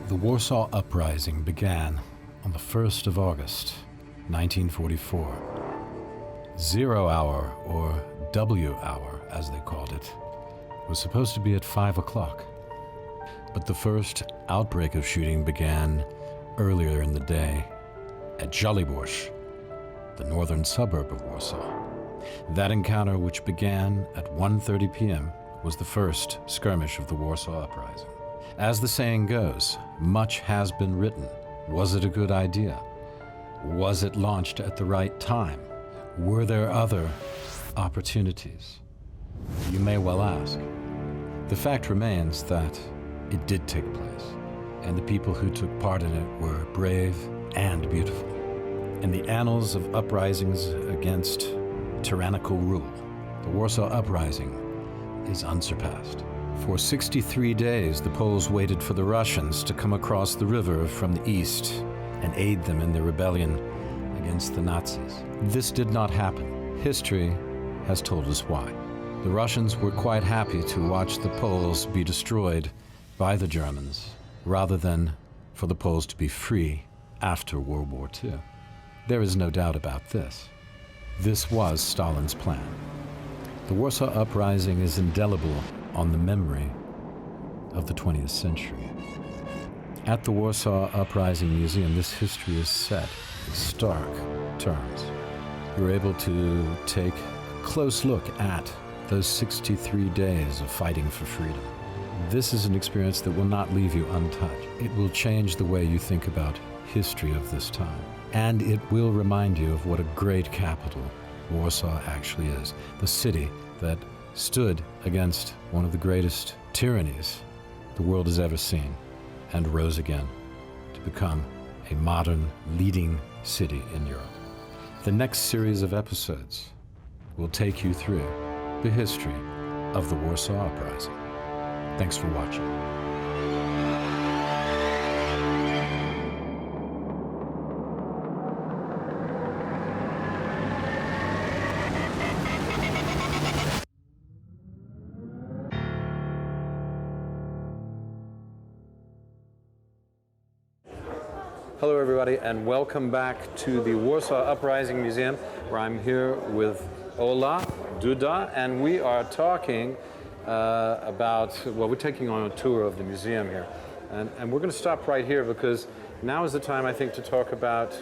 The Warsaw Uprising began on the 1st of August, 1944. 0 hour, or W hour as they called it, was supposed to be at 5 o'clock. But the first outbreak of shooting began earlier in the day at Żoliborz, the northern suburb of Warsaw. That encounter, which began at 1:30 p.m., was the first skirmish of the Warsaw Uprising. As the saying goes, much has been written. Was it a good idea? Was it launched at the right time? Were there other opportunities? You may well ask. The fact remains that it did take place, and the people who took part in it were brave and beautiful. In the annals of uprisings against tyrannical rule, the Warsaw Uprising is unsurpassed. For 63 days, the Poles waited for the Russians to come across the river from the east and aid them in their rebellion against the Nazis. This did not happen. History has told us why. The Russians were quite happy to watch the Poles be destroyed by the Germans, rather than for the Poles to be free after World War II. There is no doubt about this. This was Stalin's plan. The Warsaw Uprising is indelible on the memory of the 20th century. At the Warsaw Uprising Museum, this history is set in stark terms. You're able to take a close look at those 63 days of fighting for freedom. This is an experience that will not leave you untouched. It will change the way you think about history of this time. And it will remind you of what a great capital Warsaw actually is. The city that stood against one of the greatest tyrannies the world has ever seen and rose again to become a modern leading city in Europe. The next series of episodes will take you through the history of the Warsaw Uprising. Thanks for watching. Hello everybody, and welcome back to the Warsaw Uprising Museum, where I'm here with Ola, Duda, and we are talking we're taking on a tour of the museum here. And we're going to stop right here because now is the time, I think, to talk about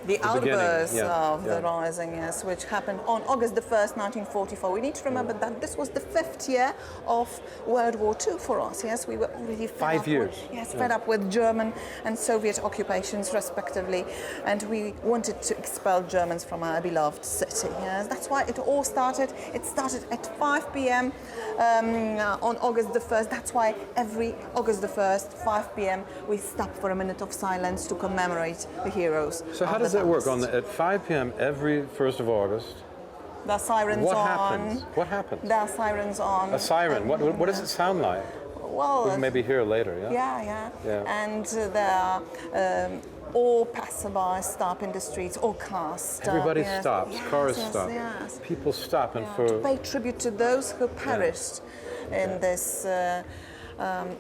the outburst of the Rising, yes, which happened on August the 1st, 1944. We need to remember that this was the 5th year of World War II for us, yes. We were already fed up with German and Soviet occupations, respectively, and we wanted to expel Germans from our beloved city, yes. That's why it all started. It started at 5 p.m. On August the 1st. That's why every August the 1st, 5 p.m., we stop for a minute of silence to commemorate the heroes. So how does that work? At 5 p.m. every 1st of August, the sirens what on. happens? What happens? The sirens on. A siren. What does it sound like? Well, we can maybe hear later. Yeah. And there are all passersby stop in the streets, all cars stop. Everybody stops. Cars stop. Yes. People stop and to pay tribute to those who perished in this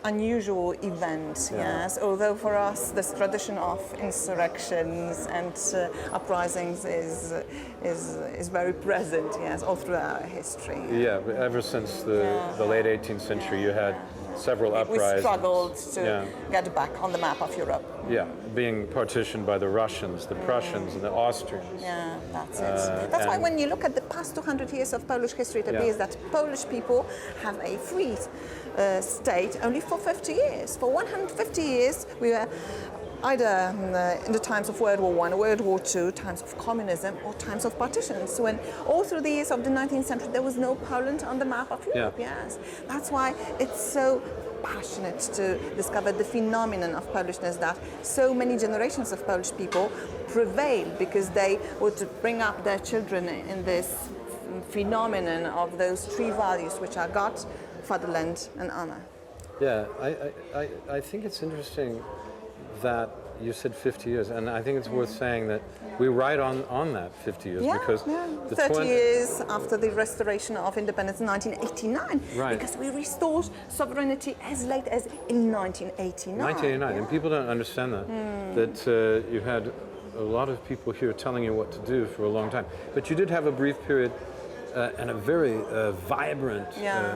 unusual event, yes. Although for us this tradition of insurrections and uprisings is very present, yes, all through our history. Yeah, but ever since the late 18th century, you had several uprisings. We struggled to get back on the map of Europe. Yeah, being partitioned by the Russians, the Prussians, and the Austrians. Yeah, that's it. That's why when you look at the past 200 years of Polish history, it appears that Polish people have a free state only for 50 years. For 150 years, we were either in the times of World War I, World War II, times of communism, or times of partitions. When all through the years of the 19th century, there was no Poland on the map of Europe, yes. That's why it's so passionate to discover the phenomenon of Polishness, that so many generations of Polish people prevailed because they would bring up their children in this phenomenon of those three values, which are God, fatherland, and honor. Yeah, I think it's interesting that You said 50 years, and I think it's worth saying that we write on that 50 years because the 30 years after the restoration of independence in 1989, right. because we restored sovereignty as late as in 1989. 1989, and people don't understand that you had a lot of people here telling you what to do for a long time. But you did have a brief period and a very vibrant,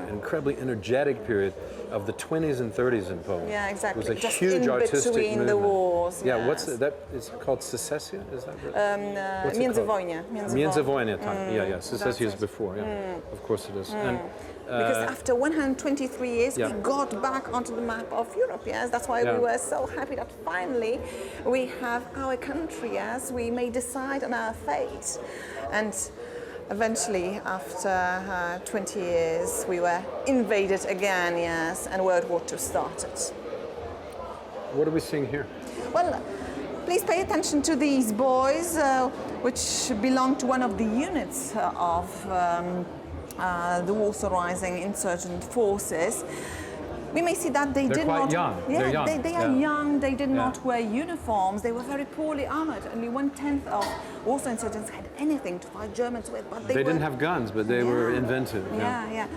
incredibly energetic period of the 20s and 30s in Poland. Yeah, exactly. It was a just huge in artistic between movement. the wars. Yeah, yes. what's that? It's called secession, is that right? Międzywojnie. Międzywojnie time. Yeah. Secession is before. Yeah, of course it is. And, because after 123 years, we got back onto the map of Europe, yes? That's why we were so happy that finally we have our country, yes? We may decide on our fate. And eventually, after 20 years, we were invaded again, yes, and World War II started. What are we seeing here? Well, please pay attention to these boys, which belong to one of the units of the Warsaw Rising Insurgent forces. We may see that they They're did quite not. young. Yeah, They're young. They are young. They did not wear uniforms. They were very poorly armored. Only 1/10 of Warsaw insurgents had anything to fight Germans with. But they didn't have guns, but they were inventive.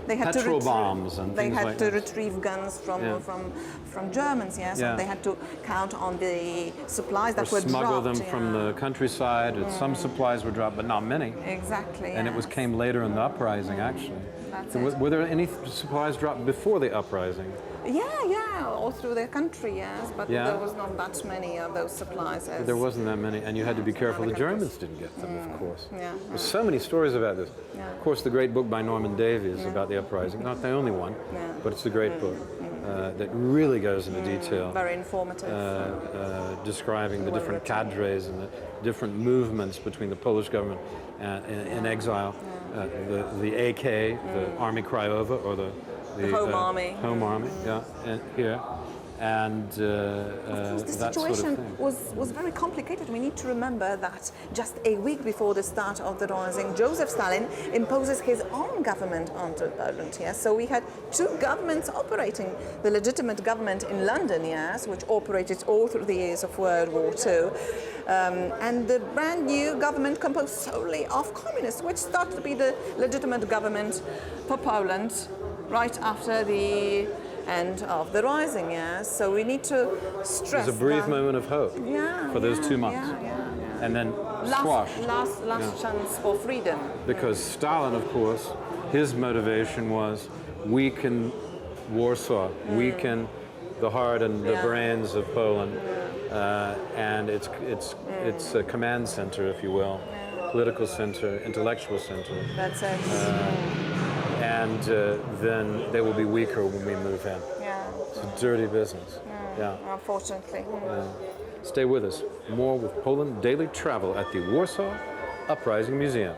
They had petrol bombs and they things had like to that. retrieve guns from Germans. Yes, and they had to count on the supplies that were smuggle dropped. them from the countryside. Some supplies were dropped, but not many. Exactly. And it came later in the uprising, actually. That's So were there any supplies dropped before the uprising? All through the country, yes, but there was not that many of those supplies. There wasn't that many, and you had to be careful. The Germans didn't get them, of course. There's so many stories about this. Of course, the great book by Norman Davies about the uprising, not the only one, but it's a great book that really goes into detail. Very informative. Describing the different cadres and the different movements between the Polish government in exile, the AK, the Army Krajowa, or the Home Army. Home Army, and here. And of course, the situation was very complicated. We need to remember that just a week before the start of the rising, Joseph Stalin imposes his own government onto Poland. Yes, so we had two governments operating: the legitimate government in London, yes, which operated all through the years of World War II, and the brand new government composed solely of communists, which started to be the legitimate government for Poland right after the end of the rising, yes. So we need to stress. There's a brief moment of hope for those 2 months. And then squashed. Last chance for freedom. Because Stalin, of course, his motivation was weaken Warsaw, weaken the heart and the brains of Poland, and its a command center, if you will, political center, intellectual center. That's it. And then they will be weaker when we move in. It's a dirty business. Unfortunately. Stay with us. More with Poland Daily Travel at the Warsaw Uprising Museum.